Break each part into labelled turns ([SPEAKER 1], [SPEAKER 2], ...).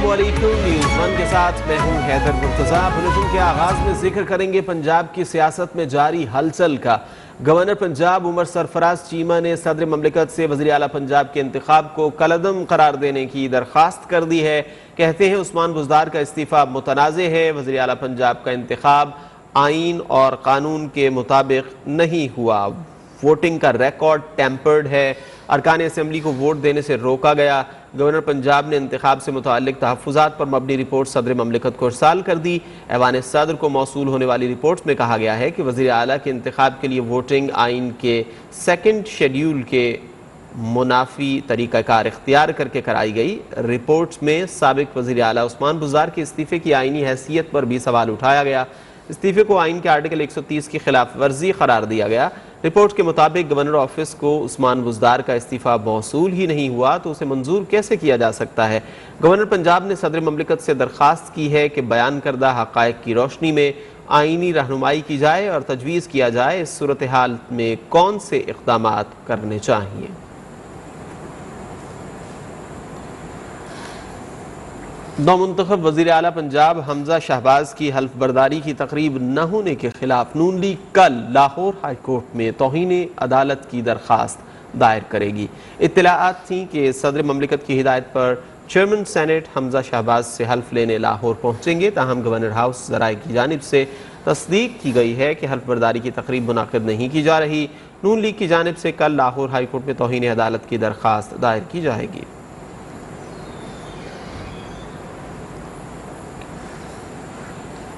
[SPEAKER 1] अस्सलामुअलैकुम। News one के साथ मैं हूं हैदर मुर्तज़ा। बुलेटिन के आगाज में जिक्र करेंगे पंजाब की सियासत में जारी हलचल का। गवर्नर पंजाब उमर सरफराज चीमा ने सदर ममलिकत से वज़ीर आला पंजाब के इंतखाब को कलअदम करार देने की दरख्वास्त कर दी है। कहते हैं उस्मान बुज़दार का इस्तीफ़ा मुतनाज़े है। वज़ीर आला पंजाब का इंतखाब आइन और कानून के मुताबिक नहीं हुआ। वोटिंग का रिकॉर्ड टेम्पर्ड है। अरकान असम्बली को वोट देने से रोका गया। गवर्नर पंजाब ने इंतखाब से मुताल्लिक तहफ़्फ़ुज़ात पर मबनी रिपोर्ट सदर ममलिकत को इरसाल कर दी। ऐवान सदर को मौसूल होने वाली रिपोर्ट में कहा गया है कि वज़ीर आला के इंतखाब के लिए वोटिंग आइन के सेकंड शेड्यूल के मुनाफी तरीक़ाकार इख्तियार करके कराई गई। रिपोर्ट में साबिक़ वज़ीर आला उस्मान बुज़दार के इस्तीफ़े की आइनी हैसियत पर भी सवाल उठाया गया। इस्तीफ़े को आइन के आर्टिकल 130 की खिलाफ वर्जी करार दिया गया। रिपोर्ट के मुताबिक गवर्नर ऑफिस को उस्मान बुज़दार का इस्तीफ़ा मौसूल ही नहीं हुआ तो उसे मंजूर कैसे किया जा सकता है। गवर्नर पंजाब ने सदर ममलिकत से दरख्वास्त की है कि बयान करदा हक़ाइक़ की रोशनी में आइनी रहनुमाई की जाए और तजवीज़ किया जाए इस सूरत हाल में कौन से इक़दामात करने चाहिए। नौमुंतखब वज़ीर आला पंजाब हमजा शहबाज की हल्फ बर्दारी की तकरीब न होने के खिलाफ नून लीग कल लाहौर हाई कोर्ट में तौहीन अदालत की दरख्वास्त दायर करेगी। इत्तलाआत थी कि सदर ममलिकत की हिदायत पर चेयरमैन सेनेट हमजा शहबाज से हल्फ लेने लाहौर पहुँचेंगे। ताहम गवर्नर हाउस ज़राए की जानिब से तस्दीक की गई है कि हल्फ बर्दारी की तकरीब मुनाकिद नहीं की जा रही। नून लीग की जानिब से कल लाहौर हाई कोर्ट में तौहीन अदालत की दरख्वास्त दायर की जाएगी।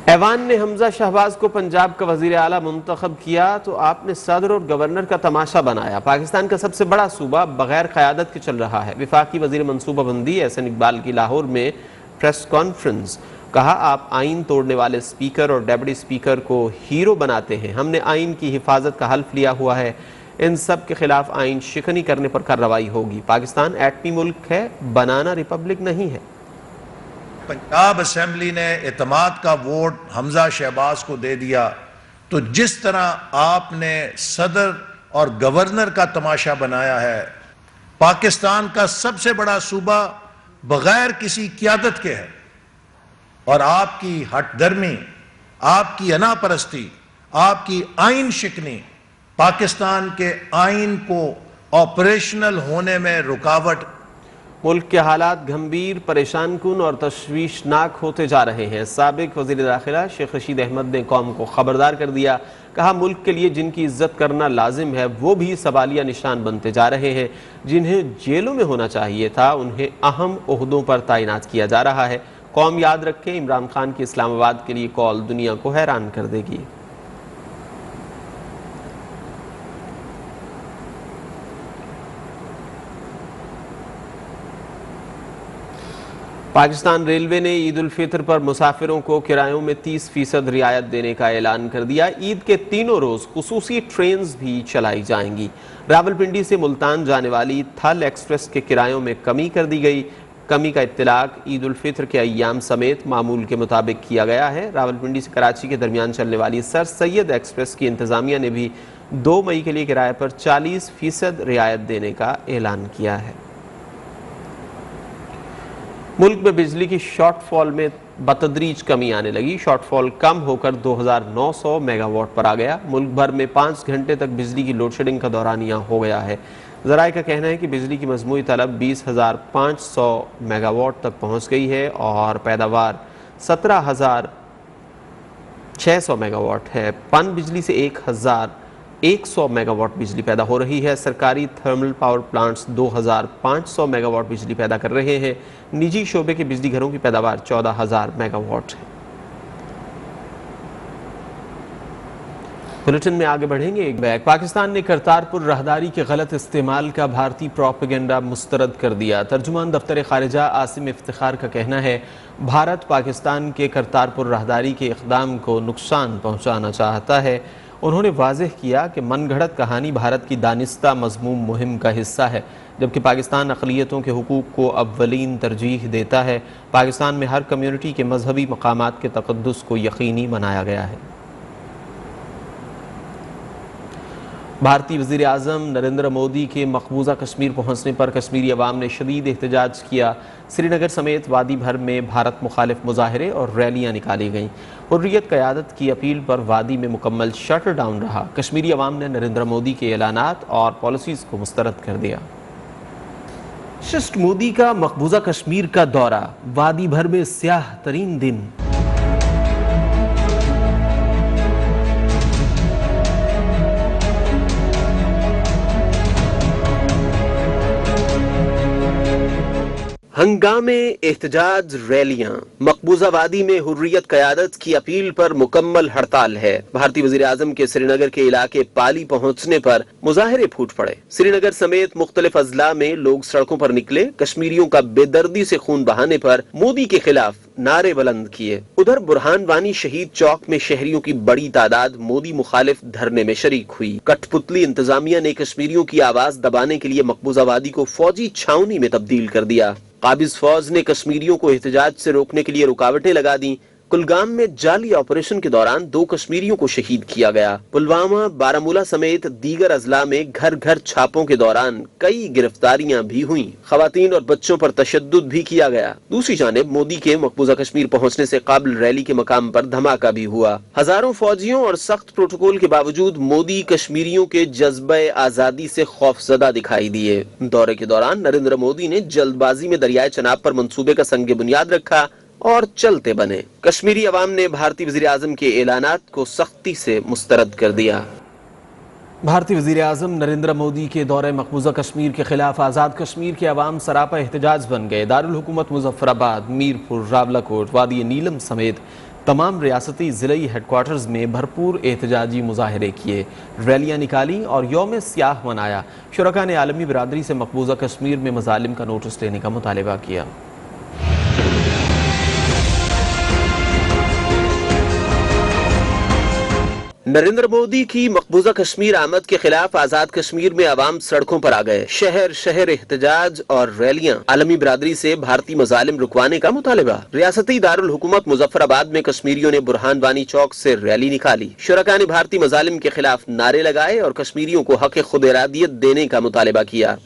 [SPEAKER 1] ऐवान ने हमजा शहबाज को पंजाब का वज़ीर आला मुंतखब किया तो आपने सदर और गवर्नर का तमाशा बनाया। पाकिस्तान का सबसे बड़ा सूबा बगैर क़यादत के चल रहा है। वफाकी वज़ीर मनसूबाबंदी एहसन इकबाल की लाहौर में प्रेस कॉन्फ्रेंस। कहा, आप आइन तोड़ने वाले स्पीकर और डेप्टी स्पीकर को हीरो बनाते हैं। हमने आइन की हिफाजत का हल्फ लिया हुआ है। इन सब के खिलाफ आइन शिकनी करने पर कार्रवाई होगी। पाकिस्तान एटमी मुल्क है, बनाना रिपब्लिक नहीं है।
[SPEAKER 2] पंजाब असेंबली ने एतमाद का वोट हमजा शहबाज को दे दिया तो जिस तरह आपने सदर और गवर्नर का तमाशा बनाया है, पाकिस्तान का सबसे बड़ा सूबा बगैर किसी क़यादत के है और आपकी हठधर्मी, आपकी अनापरस्ती, आपकी आइन शिकनी पाकिस्तान के आइन को ऑपरेशनल होने में रुकावट।
[SPEAKER 1] मुल्क के हालात गंभीर, परेशान कुन और तशवीशनाक होते जा रहे हैं। साबिक वज़ीर दाखिला शेख रशीद अहमद ने कौम को खबरदार कर दिया। कहा, मुल्क के लिए जिनकी इज्जत करना लाजिम है वो भी सवालिया निशान बनते जा रहे हैं। जिन्हें जेलों में होना चाहिए था उन्हें अहम ओहदों पर तैनात किया जा रहा है। कौम याद रखें, इमरान खान की इस्लामाबाद के लिए कॉल दुनिया को हैरान कर देगी। पाकिस्तान रेलवे ने ईद उल फितर पर मुसाफिरों को किरायों में 30% रियायत देने का ऐलान कर दिया। ईद के तीनों रोज खुसूसी ट्रेन भी चलाई जाएंगी। रावलपिंडी से मुल्तान जाने वाली थल एक्सप्रेस के किरायों में कमी कर दी गई। कमी का इत्तलाक ईद उल फितर के अय्याम समेत मामूल के मुताबिक किया गया है। रावलपिंडी से कराची के दरमियान चलने वाली सर सैयद एक्सप्रेस की इंतजामिया ने भी 2 मई के लिए किराए पर 40% रियायत देने का ऐलान किया है। मुल्क में बिजली की शॉर्टफॉल में बतदरीज कमी आने लगी। शॉर्टफॉल कम होकर 2900 मेगावाट पर आ गया। मुल्क भर में 5 घंटे तक बिजली की लोड शेडिंग का दौरानिया हो गया है। ज़राए का कहना है कि बिजली की मजमूई तलब 20,500 मेगावाट तक पहुँच गई है और पैदावार 17,600 मेगावाट है। पन बिजली से 1,100 मेगावाट बिजली पैदा हो रही है। सरकारी थर्मल पावर प्लांट्स 2,500 मेगावाट बिजली पैदा कर रहे हैं। निजी शोबे के बिजली घरों की पैदावार 14,000 मेगावाट है। बुलेटिन में आगे बढ़ेंगे। एक बैग। पाकिस्तान ने करतारपुर राहदारी के गलत इस्तेमाल का भारतीय प्रोपेगेंडा मुस्तरद कर दिया। तर्जुमान दफ्तर खारिजा आसिम इफ्तिखार का कहना है, भारत पाकिस्तान के करतारपुर राहदारी के इक़दाम को नुकसान पहुँचाना चाहता है। उन्होंने वाज़ेह किया कि मनगढ़ंत कहानी भारत की दानिस्ता मज़मूम मुहिम का हिस्सा है, जबकि पाकिस्तान अक़लियतों के हुकूक़ को अव्वलीन तरजीह देता है। पाकिस्तान में हर कम्यूनिटी के मजहबी मकामात के तक़द्दुस को यकीनी बनाया गया है। भारतीय वज़ीर आज़म नरेंद्र मोदी के मकबूजा कश्मीर पहुँचने पर कश्मीरी अवाम ने शदीद एहतजाज किया। श्रीनगर समेत वादी भर में भारत मुखालिफ मुजाहरे और रैलियाँ निकाली गईं। हुर्रियत क़यादत की अपील पर वादी में मुकम्मल शटर डाउन रहा। कश्मीरी अवाम ने नरेंद्र मोदी के ऐलानात और पॉलिसीज़ को मुस्तरद कर दिया। शिष्ट मोदी का मकबूजा कश्मीर का दौरा, वादी भर में स्याह तरीन दिन। हंगामे, एहतजाज, रैलियां। मकबूजा वादी में हुर्रियत क़यादत की अपील पर मुकम्मल हड़ताल है। भारतीय वज़ीर आज़म के श्रीनगर के इलाके पाली पहुंचने पर मुजाहरे फूट पड़े। श्रीनगर समेत मुख्तलिफ अजला में लोग सड़कों पर निकले। कश्मीरियों का बेदर्दी से खून बहाने पर मोदी के खिलाफ नारे बुलंद किए। उधर बुरहान वानी शहीद चौक में शहरियों की बड़ी तादाद मोदी मुखालिफ धरने में शरीक हुई। कठपुतली इंतजामिया ने कश्मीरियों की आवाज दबाने के लिए मकबूजा वादी को फौजी छावनी में तब्दील कर दिया। काबिज फौज ने कश्मीरियों को एहतजाज से रोकने के लिए रुकावटें लगा दी। कुलगाम में जाली ऑपरेशन के दौरान 2 कश्मीरियों को शहीद किया गया। पुलवामा, बारामूला समेत दीगर अजला में घर घर छापों के दौरान कई गिरफ्तारियां भी हुई। खवातीन और बच्चों पर तशद्दुद भी किया गया। दूसरी जानिब मोदी के मकबूजा कश्मीर पहुंचने से काबिल रैली के मकाम पर धमाका भी हुआ। हजारों फौजियों और सख्त प्रोटोकॉल के बावजूद मोदी कश्मीरियों के जज्बे आजादी से खौफजदा दिखाई दिए। दौरे के दौरान नरेंद्र मोदी ने जल्दबाजी में दरियाए चनाब पर मंसूबे का संग बुनियाद रखा और चलते बने। कश्मीरी अवाम ने भारतीय वज़ीर आज़म के ऐलानात को सख्ती से मुस्तरद कर दिया। भारतीय वज़ीर आज़म नरेंद्र मोदी के दौरे मकबूजा कश्मीर के खिलाफ आज़ाद कश्मीर के अवाम सरापा एहतजाज बन गए। दारुल हुकूमत मुजफ्फराबाद, मीरपुर, रावलाकोट, वादी नीलम समेत तमाम रियासती ज़िले हेडक्वार्टर्स में भरपूर एहतजाजी मुजाहरे किए, रैलियाँ निकाली और यौम स्याह मनाया। शुरका ने आलमी बिरादरी से मकबूजा कश्मीर में मजालिम का नोटिस लेने का मुतालबा किया। नरेंद्र मोदी की मकबूजा कश्मीर आमद के खिलाफ आजाद कश्मीर में अवाम सड़कों पर आ गए। शहर शहर एहतजाज और रैलियां। आलमी बिरादरी से भारतीय मजालिम रुकवाने का मुतालबा। रियासती दारुल हुकूमत मुजफ्फराबाद में कश्मीरियों ने बुरहान वानी चौक से रैली निकाली। शुरका ने भारतीय मजालिम के खिलाफ नारे लगाए और कश्मीरियों को हक खुद इरादियत देने का मुतालबा किया।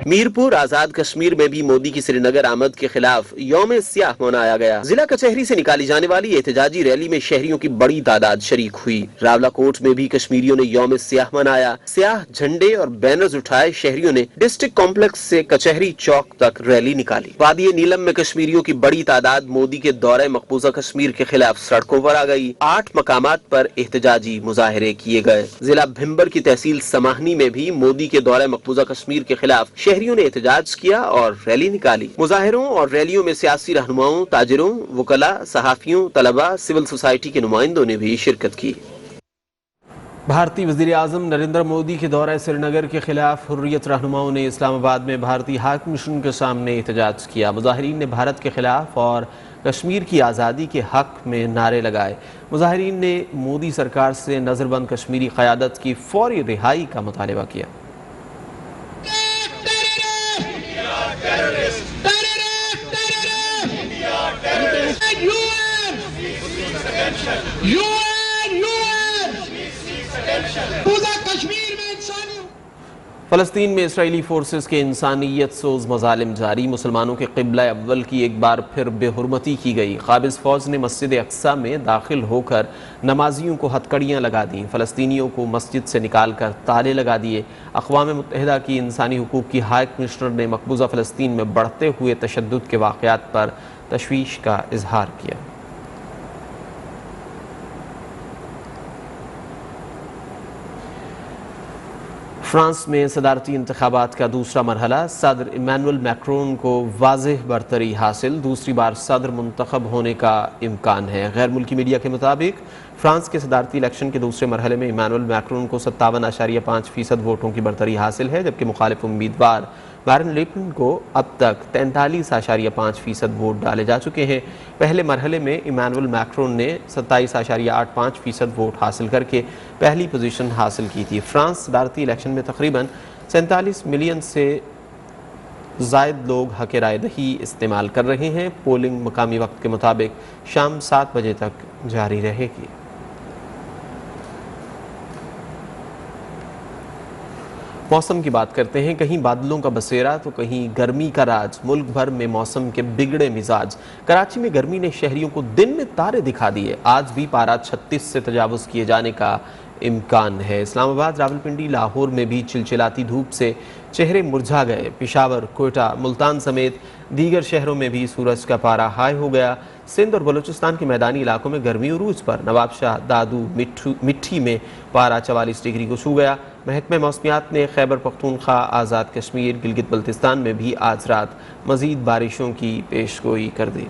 [SPEAKER 1] मीरपुर, आजाद कश्मीर में भी मोदी की श्रीनगर आमद के खिलाफ यौम स्याह मनाया गया। जिला कचहरी से निकाली जाने वाली एहतजाजी रैली में शहरियों की बड़ी तादाद शरीक हुई। रावलाकोट में भी कश्मीरियों ने यौम स्याह मनाया। स्याह झंडे और बैनर्स उठाए शहरियों ने डिस्ट्रिक्ट कॉम्प्लेक्स से कचहरी चौक तक रैली निकाली। वादी नीलम में कश्मीरियों की बड़ी तादाद मोदी के दौरे मकबूजा कश्मीर के खिलाफ सड़कों पर आ गई। 8 मकामात पर एहतजाजी मुजाहरे किए गए। जिला भिम्बर की तहसील समाहनी में भी मोदी के दौरे मकबूजा कश्मीर के खिलाफ शहरियों ने एहतजाज किया और रैली निकाली। मुजाहिरों और रैलियों में सियासी रहनुमाओं, ताजिरों, वकला, सहाफियों, तलबा, सिविल सोसाइटी के नुमाइंदों ने भी शिरकत की। भारतीय वज़ीर आज़म नरेंद्र मोदी के दौरे श्रीनगर के खिलाफ हुर्रियत रहनुमाओं ने इस्लामाबाद में भारतीय हाई कमीशन के सामने एहतजाज किया। मुजाहिरीन ने भारत के खिलाफ और कश्मीर की आज़ादी के हक में नारे लगाए। मुजाहिरीन ने मोदी सरकार से नज़रबंद कश्मीरी क़यादत की फौरी रिहाई का मुतालबा किया। फ़लस्तीन में इसराइली फोर्सेस के इंसानियत सोज मज़ालिम जारी। मुसलमानों के क़िबला अव्वल की एक बार फिर बेहुरमती की गई। काबिज़ फ़ौज ने मस्जिद अक्सा में दाखिल होकर नमाजियों को हथकड़ियाँ लगा दी। फ़लस्तीनियों को मस्जिद से निकाल कर ताले लगा दिए। अक़वाम मुत्तहिदा की इंसानी हुकूक़ की हाई कमिश्नर ने मकबूजा फ़लस्तीन में बढ़ते हुए तशद्दुद के वाक़यात पर तशवीश का इजहार किया। फ्रांस में सदारती इंतखाबात का दूसरा मरहला। सदर इमानुएल मैक्रोन को वाज़ेह बरतरी हासिल। दूसरी बार सदर मुंतखब होने का इम्कान है। गैर मुल्की मीडिया के मुताबिक फ्रांस के सदारती इलेक्शन के दूसरे मरहले में इमानुएल मैक्रोन को 57.5% वोटों की बरतरी हासिल है, जबकि मुखालिफ उम्मीदवार मैरिन ले पेन को अब तक 43.5% वोट डाले जा चुके हैं। पहले मरहले में इमानुएल मैक्रोन ने 27.85% वोट हासिल करके पहली पोजीशन हासिल की थी। फ्रांस सदारती इलेक्शन में तकरीबन 47 मिलियन से जायद लोग हक राय दही इस्तेमाल कर रहे हैं। पोलिंग मकामी वक्त के मुताबिक शाम 7 बजे तक जारी रहेगी। मौसम की बात करते हैं। कहीं बादलों का बसेरा तो कहीं गर्मी का राज। मुल्क भर में मौसम के बिगड़े मिजाज। कराची में गर्मी ने शहरियों को दिन में तारे दिखा दिए। आज भी पारा 36 से तजावुज किए जाने का इम्कान है। इस्लामाबाद, रावलपिंडी, लाहौर में भी चिलचिलाती धूप से चेहरे मुरझा गए। पेशावर, कोयटा, मुल्तान समेत दीगर शहरों में भी सूरज का पारा हाई हो गया। सिंध और बलूचिस्तान के मैदानी इलाकों में गर्मी उरूज पर। नवाबशाह, दादू, मिट्ठी में पारा 44 डिग्री को छू गया। महकमे मौसमियात ने खैबर पख्तूनख्वा, आज़ाद कश्मीर, गिलगित बल्तिस्तान में भी आज रात मज़ीद बारिशों की पेशगोई कर दी।